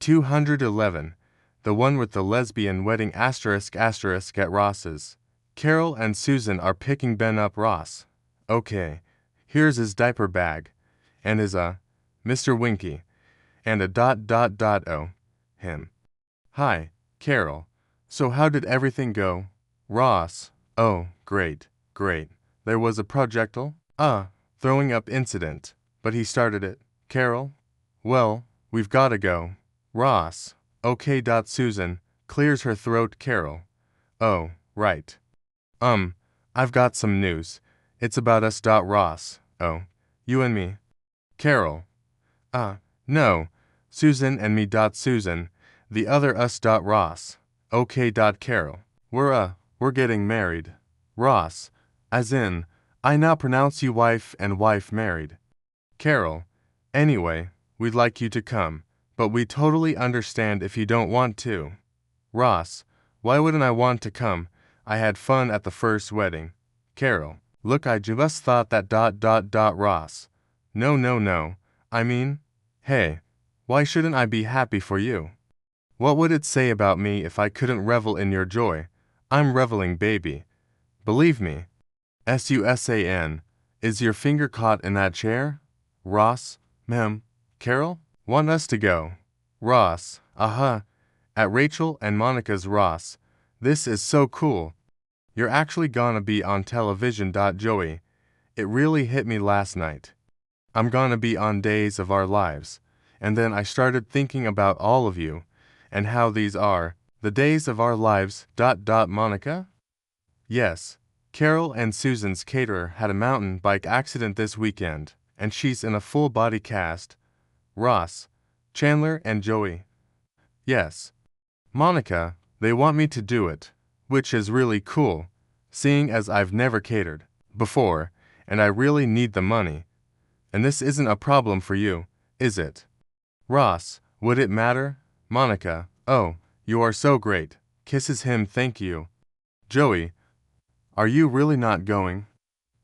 211. The one with the lesbian wedding asterisk asterisk at Ross's. Carol and Susan are picking Ben up Ross. Okay. Here's his diaper bag. And his, Mr. Winky. And a ... him. Hi, Carol. So how did everything go? Ross. Oh, great, great. There was a projectile? Throwing up incident. But he started it. Carol? Well, we've gotta go. Ross. Okay. Susan clears her throat. Carol. Oh, right. I've got some news. It's about us. Ross. Oh, you and me. Carol. No. Susan and me. Susan. The other us. Ross. Okay. Carol. We're getting married. Ross. As in, I now pronounce you wife and wife married. Carol. Anyway, we'd like you to come, but we totally understand if you don't want to. Ross. Why wouldn't I want to come? I had fun at the first wedding. Carol. Look, I just thought that ... Ross. No. I mean, hey, why shouldn't I be happy for you? What would it say about me if I couldn't revel in your joy? I'm reveling, baby. Believe me. Susan. Is your finger caught in that chair? Ross. Ma'am. Carol? Want us to go? Ross. At Rachel and Monica's. Ross. This is so cool. You're actually gonna be on television. Joey. It really hit me last night. I'm gonna be on Days of Our Lives. And then I started thinking about all of you, and how these are the days of our lives. Monica? Yes. Carol and Susan's caterer had a mountain bike accident this weekend, and she's in a full body cast. Ross. Chandler and Joey. Yes. Monica, they want me to do it, which is really cool, seeing as I've never catered before, and I really need the money. And this isn't a problem for you, is it? Ross. Would it matter? Monica. Oh, you are so great. Kisses him. Thank you. Joey. Are you really not going?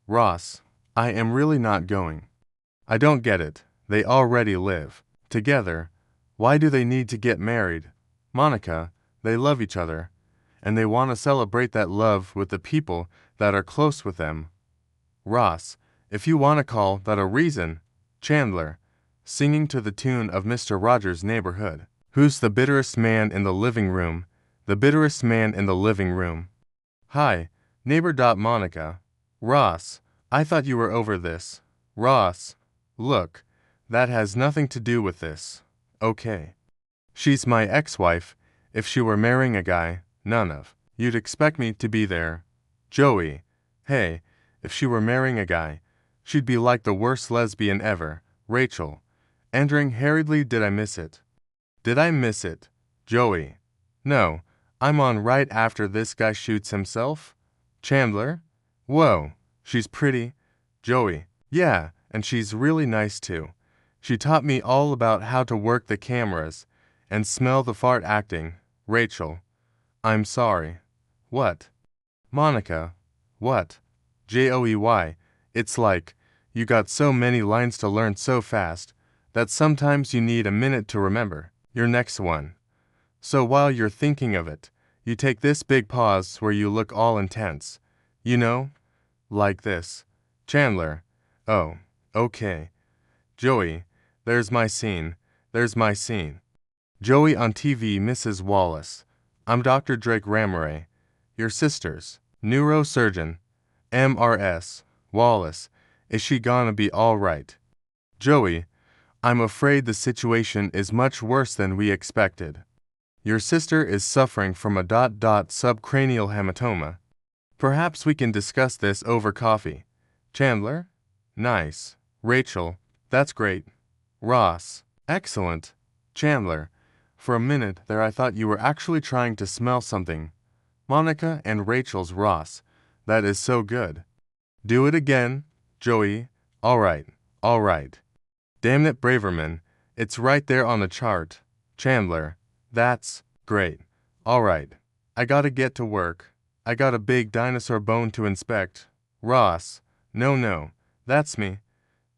Ross. I am really not going. I don't get it. They already live together. Why do they need to get married? Monica. They love each other, and they want to celebrate that love with the people that are close with them. Ross. If you want to call that a reason. Chandler. Singing to the tune of Mr. Rogers' Neighborhood. Who's the bitterest man in the living room? The bitterest man in the living room. Hi, neighbor. Monica. Ross. I thought you were over this. Ross. Look, that has nothing to do with this. Okay. She's my ex-wife. If she were marrying a guy, none of you'd expect me to be there. Joey. Hey, if she were marrying a guy, she'd be like the worst lesbian ever. Rachel. Entering hurriedly. Did I miss it? Did I miss it? Joey. No, I'm on right after this guy shoots himself. Chandler. Whoa, she's pretty. Joey. Yeah, and she's really nice too. She taught me all about how to work the cameras and smell the fart acting. Rachel. I'm sorry. What? Monica. What? Joey. It's like, you got so many lines to learn so fast that sometimes you need a minute to remember your next one. So while you're thinking of it, you take this big pause where you look all intense. You know? Like this. Chandler. Oh, okay. Joey. There's my scene. Joey on TV. Mrs. Wallace. I'm Dr. Drake Ramoray. Your sister's neurosurgeon. MRS. Wallace. Is she gonna be all right? Joey. I'm afraid the situation is much worse than we expected. Your sister is suffering from a ... subcranial hematoma. Perhaps we can discuss this over coffee. Chandler. Nice. Rachel. That's great. Ross. Excellent. Chandler. For a minute there I thought you were actually trying to smell something. Monica and Rachel's. Ross. That is so good. Do it again. Joey. All right. Damn it, Braverman. It's right there on the chart. Chandler. That's great. All right. I gotta get to work. I got a big dinosaur bone to inspect. Ross. No. That's me.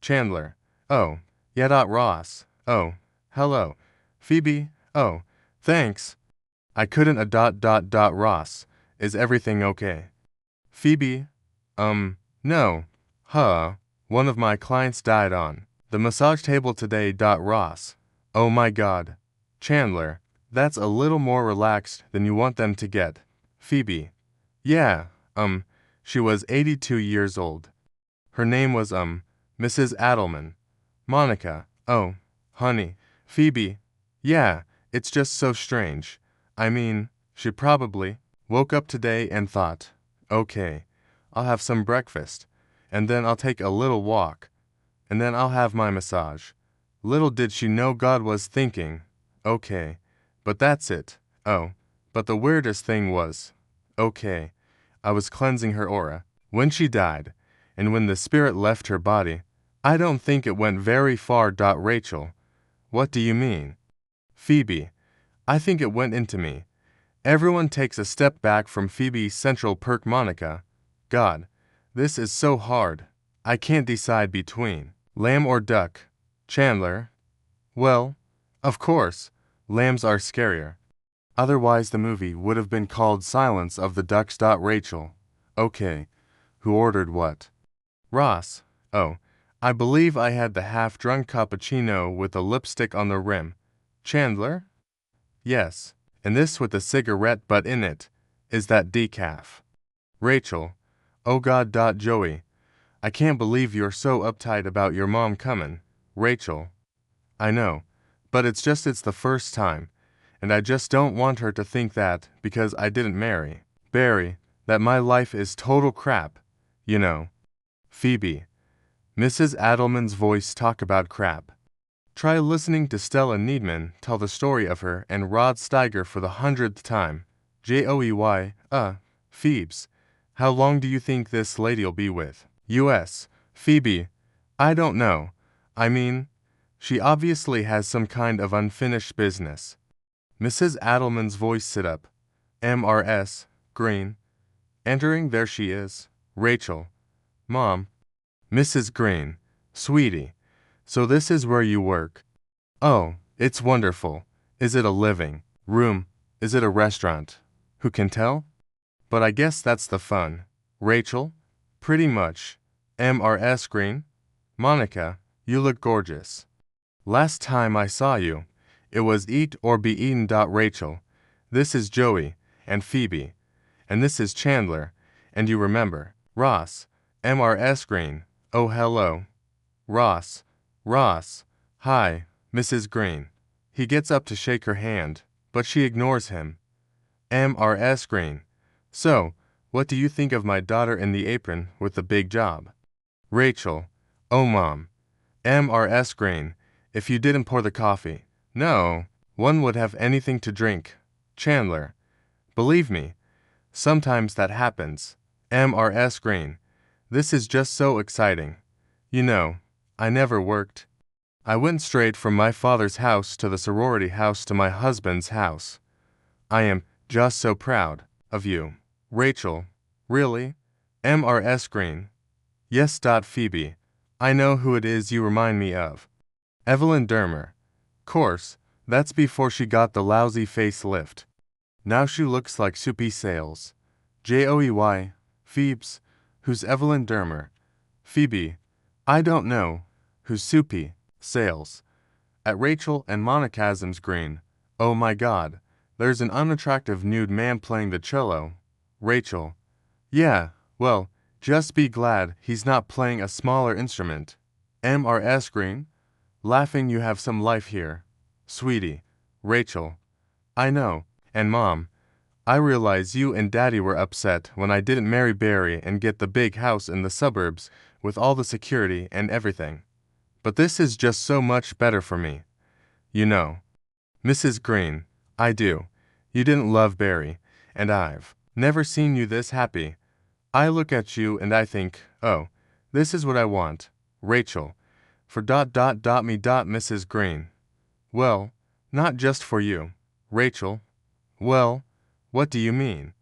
Chandler. Oh. Yeah. Ross. Oh. Hello. Phoebe, Oh, thanks. I couldn't Ross. Is everything okay? Phoebe? No. Huh. One of my clients died on the massage table today. Ross. Oh my god. Chandler, that's a little more relaxed than you want them to get. Phoebe. Yeah, she was 82 years old. Her name was, Mrs. Adelman. Monica. Oh, honey. Phoebe. Yeah, it's just so strange. I mean, she probably woke up today and thought, okay, I'll have some breakfast, and then I'll take a little walk, and then I'll have my massage. Little did she know God was thinking, okay, but that's it. Oh, but the weirdest thing was, okay, I was cleansing her aura when she died, and when the spirit left her body, I don't think it went very far. Rachel. What do you mean? Phoebe. I think it went into me. Everyone takes a step back from Phoebe's central perk. Monica. God, this is so hard. I can't decide between lamb or duck. Chandler. Well, of course, lambs are scarier. Otherwise the movie would have been called Silence of the Ducks. Rachel. Okay, who ordered what? Ross. Oh, I believe I had the half-drunk cappuccino with a lipstick on the rim. Chandler? Yes, and this with a cigarette butt in it. Is that decaf? Rachel. Oh God. Joey. I can't believe you're so uptight about your mom coming. Rachel. I know, but it's the first time, and I just don't want her to think that, because I didn't marry Barry, that my life is total crap, you know. Phoebe. Mrs. Adelman's voice talk about crap. Try listening to Stella Needman tell the story of her and Rod Steiger for the 100th time. Joey. Phoebes. How long do you think this lady'll be with us? Phoebe. I don't know. I mean, she obviously has some kind of unfinished business. Mrs. Adelman's voice sit up. Mrs. Green. Entering, there she is. Rachel. Mom. Mrs. Green. Sweetie. So this is where you work? Oh, it's wonderful. Is it a living room? Is it a restaurant? Who can tell? But I guess that's the fun. Rachel? Pretty much. Mrs. Green? Monica, you look gorgeous. Last time I saw you, it was eat or be eaten. Rachel. This is Joey, and Phoebe. And this is Chandler, and you remember, Ross. Mrs. Green. Oh, hello. Ross. Hi, Mrs. Green. He gets up to shake her hand, but she ignores him. Mrs. Green. So, what do you think of my daughter in the apron with the big job? Rachel. Oh, Mom. Mrs. Green. If you didn't pour the coffee. No, one would have anything to drink. Chandler. Believe me, sometimes that happens. Mrs. Green. This is just so exciting. You know, I never worked. I went straight from my father's house to the sorority house to my husband's house. I am just so proud of you. Rachel. Really? Mrs. Green. Yes. Phoebe. I know who it is you remind me of. Evelyn Dermer. Course, that's before she got the lousy facelift. Now she looks like Soupy Sales. Joey. Phoebes. Who's Evelyn Dermer? Phoebe. I don't know. Who's Soupy Sales? At Rachel and Monicasm's Green. Oh my God. There's an unattractive nude man playing the cello. Rachel. Yeah, well, just be glad he's not playing a smaller instrument. Mrs. Green. Laughing, you have some life here. Sweetie. Rachel. I know. And Mom. I realize you and Daddy were upset when I didn't marry Barry and get the big house in the suburbs with all the security and everything. But this is just so much better for me. You know. Mrs. Green. I do. You didn't love Barry, and I've never seen you this happy. I look at you and I think, oh, this is what I want. Rachel. For me. Mrs. Green. Well, not just for you. Rachel. Well, what do you mean?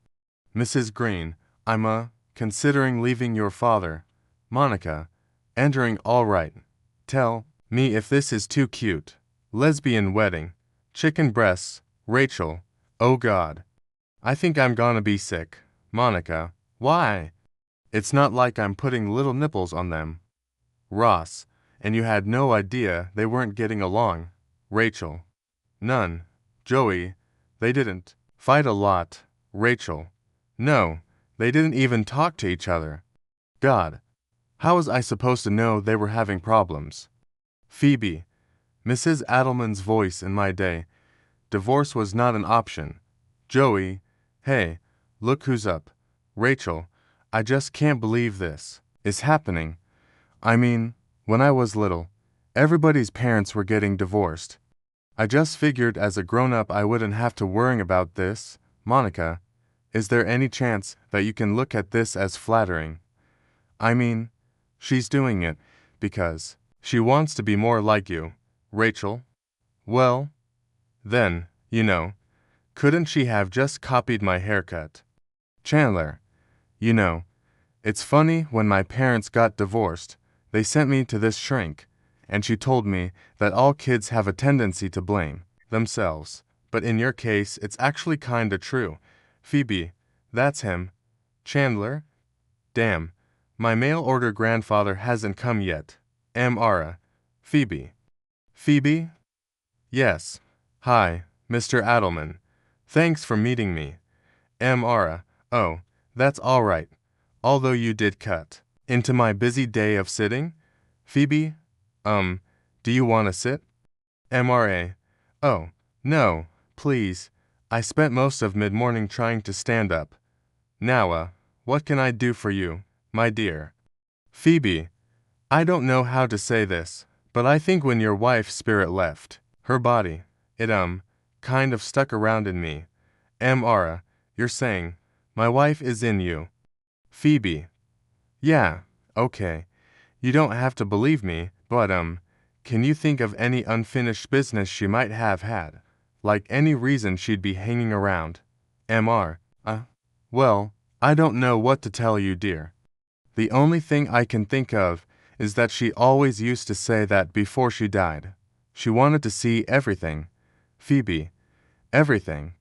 Mrs. Green. I'm considering leaving your father. Monica. Entering, all right. Tell me if this is too cute. Lesbian wedding. Chicken breasts, Rachel. Oh God. I think I'm gonna be sick. Monica. Why? It's not like I'm putting little nipples on them. Ross. And you had no idea they weren't getting along. Rachel. None. Joey. They didn't fight a lot. Rachel. No, they didn't even talk to each other. God. How was I supposed to know they were having problems? Phoebe. Mrs. Adelman's voice in my day. Divorce was not an option. Joey. Hey, look who's up. Rachel. I just can't believe this is happening. I mean, when I was little, everybody's parents were getting divorced. I just figured as a grown-up I wouldn't have to worry about this. Monica, is there any chance that you can look at this as flattering? I mean, she's doing it because she wants to be more like you. Rachel? Well, then, you know, couldn't she have just copied my haircut? Chandler. You know, it's funny, when my parents got divorced, they sent me to this shrink, and she told me that all kids have a tendency to blame themselves. But in your case, it's actually kinda true. Phoebe, that's him. Chandler? Damn, my mail-order grandfather hasn't come yet. Mara. Phoebe. Phoebe? Yes. Hi, Mr. Adelman. Thanks for meeting me. Mara. Oh, that's all right. Although you did cut into my busy day of sitting. Phoebe? Do you want to sit? Mra. Oh, no, please. I spent most of mid-morning trying to stand up. Now, what can I do for you, my dear? Phoebe. I don't know how to say this, but I think when your wife's spirit left her body, it, kind of stuck around in me. Mra. You're saying, my wife is in you. Phoebe. Yeah, okay. You don't have to believe me, but, can you think of any unfinished business she might have had? Like any reason she'd be hanging around? Mr. Well, I don't know what to tell you, dear. The only thing I can think of is that she always used to say that before she died, she wanted to see everything. Phoebe. Everything.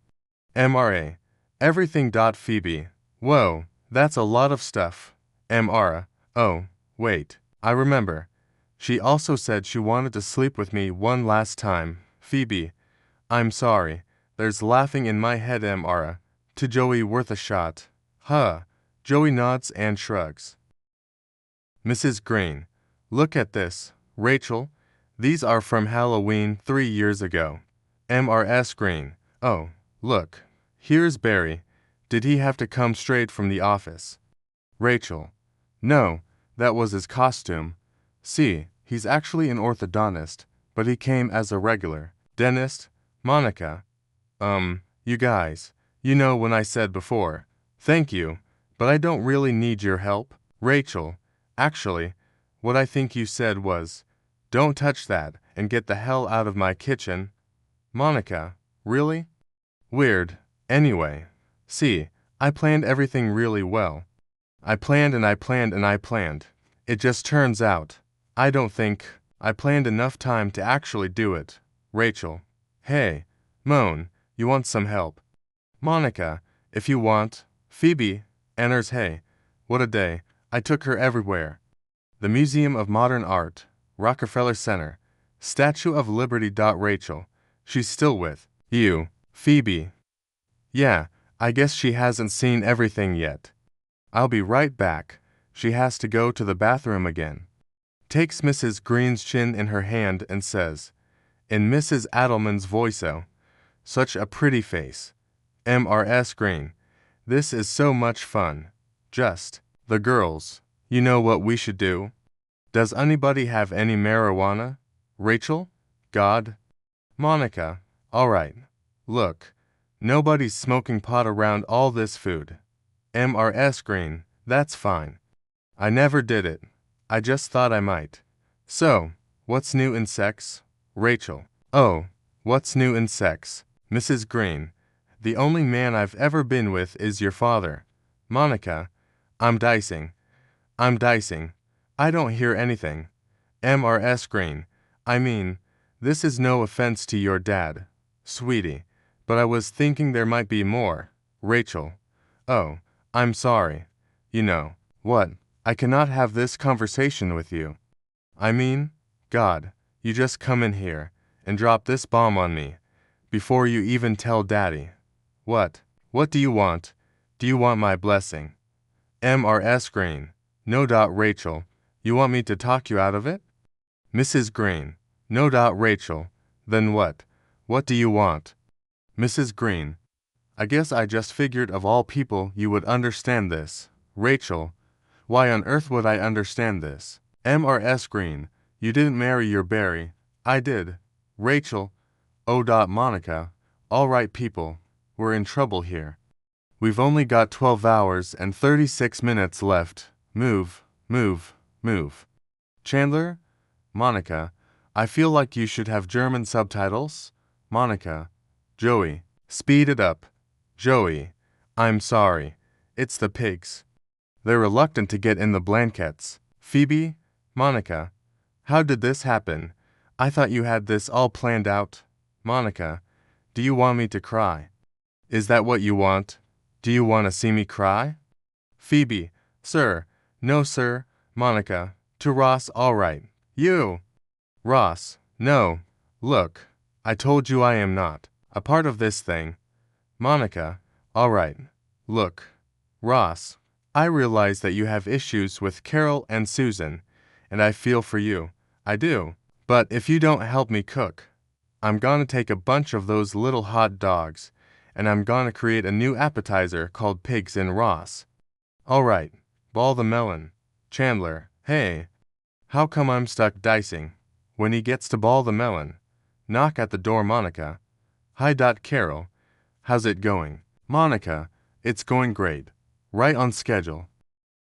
Mra. Everything. Phoebe. Whoa, that's a lot of stuff. Mra. Oh, wait, I remember. She also said she wanted to sleep with me one last time. Phoebe. I'm sorry. There's laughing in my head. Mra. To Joey, worth a shot. Huh. Joey nods and shrugs. Mrs. Green. Look at this, Rachel. These are from Halloween 3 years ago. Mrs. Green. Oh, look. Here's Barry. Did he have to come straight from the office? Rachel. No, that was his costume. See, he's actually an orthodontist, but he came as a regular dentist. Monica. You guys, you know when I said before, thank you, but I don't really need your help. Rachel. Actually, what I think you said was, don't touch that and get the hell out of my kitchen. Monica. Really? Weird. Anyway, see, I planned everything really well. I planned and I planned and I planned. It just turns out, I don't think I planned enough time to actually do it. Rachel. Hey, Moan, you want some help? Monica. If you want. Phoebe. Anners. Hey, what a day. I took her everywhere. The Museum of Modern Art, Rockefeller Center, Statue of Liberty. Rachel. She's still with you. Phoebe. Yeah, I guess she hasn't seen everything yet. I'll be right back. She has to go to the bathroom again. Takes Mrs. Green's chin in her hand and says, in Mrs. Adelman's voice, oh, such a pretty face. Mrs. Green. This is so much fun. Just, the girls. You know what we should do? Does anybody have any marijuana? Rachel? God? Monica. All right. Look, nobody's smoking pot around all this food. Mrs. Green. That's fine. I never did it. I just thought I might. So, what's new in sex? Rachel. Oh, what's new in sex? Mrs. Green. The only man I've ever been with is your father. Monica. I'm dicing. I don't hear anything. Mrs. Green. I mean, this is no offense to your dad. Sweetie, but I was thinking there might be more. Rachel. Oh, I'm sorry. You know, what? I cannot have this conversation with you. I mean, God, you just come in here and drop this bomb on me before you even tell Daddy. What? What do you want? Do you want my blessing? Mrs. Green. No. Rachel, you want me to talk you out of it? Mrs. Green. No. Rachel. Then what? What do you want? Mrs. Green. I guess I just figured of all people you would understand this. Rachel. Why on earth would I understand this? Mrs. Green. You didn't marry your Barry. I did. Rachel. Oh. Monica. All right, people. We're in trouble here. We've only got 12 hours and 36 minutes left. Move, move, move. Chandler? Monica. I feel like you should have German subtitles. Monica. Joey. Speed it up. Joey. I'm sorry. It's the pigs. They're reluctant to get in the blankets. Phoebe? Monica. How did this happen? I thought you had this all planned out. Monica. Do you want me to cry? Is that what you want? Do you want to see me cry? Phoebe. Sir. No, sir. Monica. To Ross, all right. You. Ross. No. Look. I told you I am not a part of this thing. Monica. All right. Look. Ross. I realize that you have issues with Carol and Susan, and I feel for you. I do. But if you don't help me cook, I'm gonna take a bunch of those little hot dogs, and I'm gonna create a new appetizer called Pigs in Ross. All right. Ball the melon. Chandler. Hey. How come I'm stuck dicing? When he gets to ball the melon. Knock at the door. Monica. Hi. Carol. How's it going? Monica. It's going great. Right on schedule.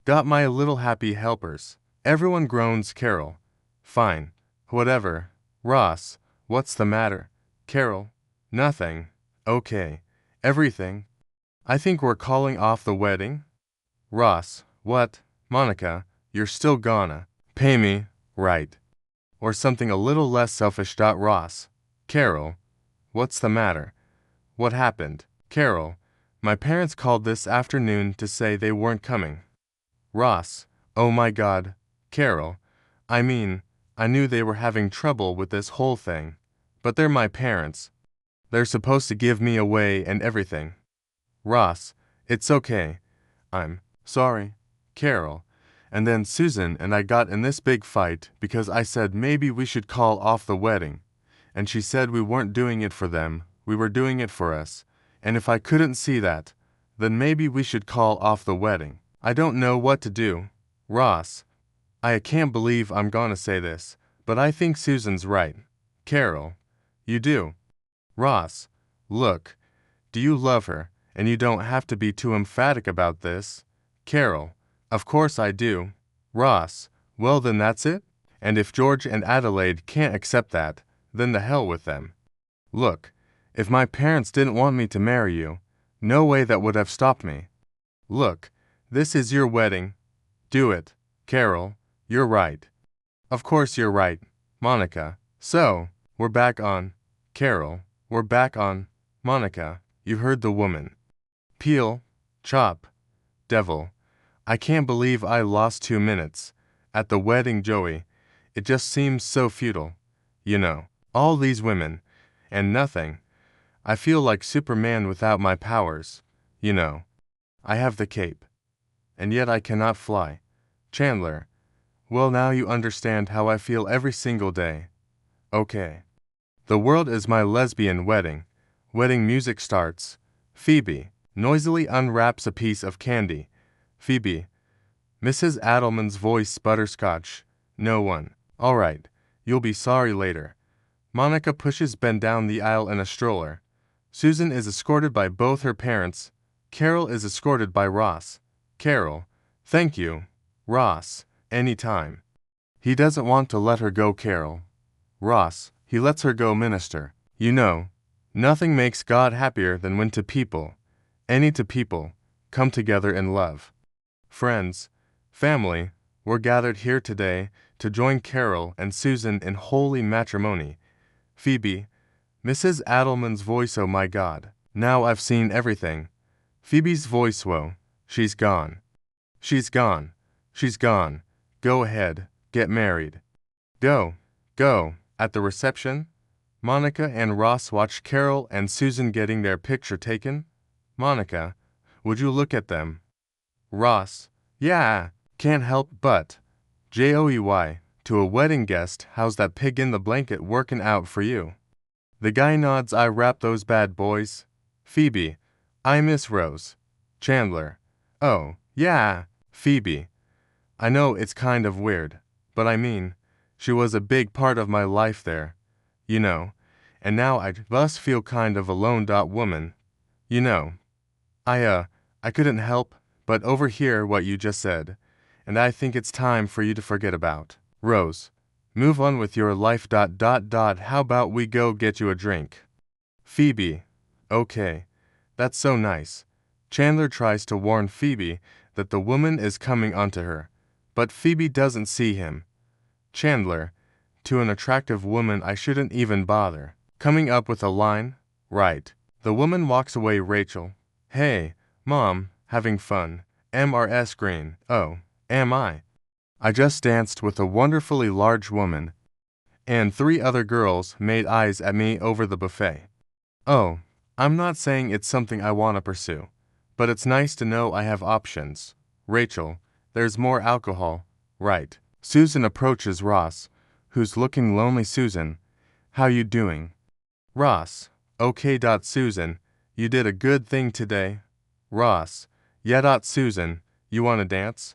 Got my little happy helpers. Everyone groans. Carol. Fine. Whatever. Ross. What's the matter? Carol. Nothing. Okay. Everything. I think we're calling off the wedding. Ross. What? Monica. You're still gonna pay me, right? Or something a little less selfish. Ross. Carol. What's the matter? What happened? Carol. My parents called this afternoon to say they weren't coming. Ross. Oh my God. Carol. I mean, I knew they were having trouble with this whole thing. But they're my parents. They're supposed to give me away and everything. Ross. It's okay. I'm sorry. Carol. And then Susan and I got in this big fight because I said maybe we should call off the wedding. And she said we weren't doing it for them, we were doing it for us. And if I couldn't see that, then maybe we should call off the wedding. I don't know what to do. Ross. I can't believe I'm gonna say this, but I think Susan's right. Carol. You do? Ross. Look. Do you love her? And you don't have to be too emphatic about this. Carol. Of course I do. Ross. Well then that's it? And if George and Adelaide can't accept that, then the hell with them. Look. If my parents didn't want me to marry you, no way that would have stopped me. Look. This is your wedding. Do it. Carol. You're right. Of course you're right. Monica. So, we're back on. Carol. We're back on. Monica. You heard the woman. Peel. Chop. Devil. I can't believe I lost 2 minutes. At the wedding. Joey. It just seems so futile. You know. All these women. And nothing. I feel like Superman without my powers. You know. I have the cape. And yet I cannot fly. Chandler. Well, now you understand how I feel every single day. Okay. The world is my lesbian wedding. Wedding music starts. Phoebe noisily unwraps a piece of candy. Phoebe. Mrs. Adelman's voice butterscotch. No one. All right. You'll be sorry later. Monica pushes Ben down the aisle in a stroller. Susan is escorted by both her parents. Carol is escorted by Ross. Carol. Thank you. Ross. Any time. He doesn't want to let her go. Carol. Ross. He lets her go. Minister. You know, nothing makes God happier than when two people come together in love. Friends, family, we're gathered here today to join Carol and Susan in holy matrimony. Phoebe. Mrs. Adelman's voice, oh my God. Now I've seen everything. Phoebe's voice, whoa. She's gone. She's gone. She's gone. Go ahead. Get married. Go. Go. At the reception, Monica and Ross watched Carol and Susan getting their picture taken. Monica, would you look at them? Ross, yeah, can't help but. Joey, to a wedding guest, how's that pig in the blanket working out for you? The guy nods, I wrap those bad boys. Phoebe, I miss Rose. Chandler, oh, yeah, Phoebe. I know it's kind of weird, but I mean, she was a big part of my life there, you know, and now I thus feel kind of alone. Woman, you know. I couldn't help but overhear what you just said, and I think it's time for you to forget about Rose. Move on with your life. How about we go get you a drink? Phoebe, okay, that's so nice. Chandler tries to warn Phoebe that the woman is coming onto her, but Phoebe doesn't see him. Chandler, to an attractive woman I shouldn't even bother coming up with a line, right? The woman walks away. Rachel, hey, Mom, having fun. MRS Green, oh, am I? I just danced with a wonderfully large woman, and 3 other girls made eyes at me over the buffet. Oh, I'm not saying it's something I want to pursue, but it's nice to know I have options. Rachel, there's more alcohol, right? Susan approaches Ross, who's looking lonely. Susan, how you doing? Ross, okay. Susan, you did a good thing today. Ross, yeah. Susan, you want to dance?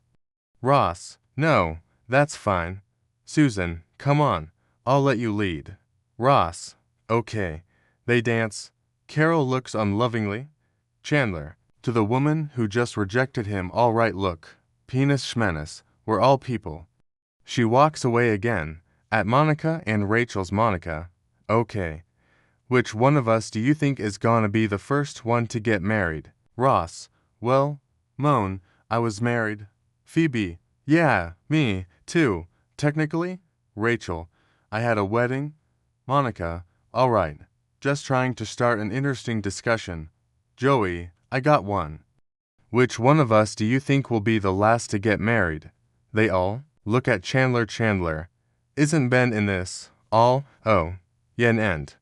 Ross, no, that's fine. Susan, come on, I'll let you lead. Ross, okay. They dance. Carol looks unlovingly. Chandler, to the woman who just rejected him, all right, look, penis schmenis, we're all people. She walks away again, at Monica and Rachel's. Monica, okay. Which one of us do you think is gonna be the first one to get married? Ross, well, Moan, I was married. Phoebe, yeah, me, too, technically. Rachel, I had a wedding. Monica, all right, just trying to start an interesting discussion. Joey, I got one. Which one of us do you think will be the last to get married? They all look at Chandler. Chandler, isn't Ben in this? All, oh, yeah, an end.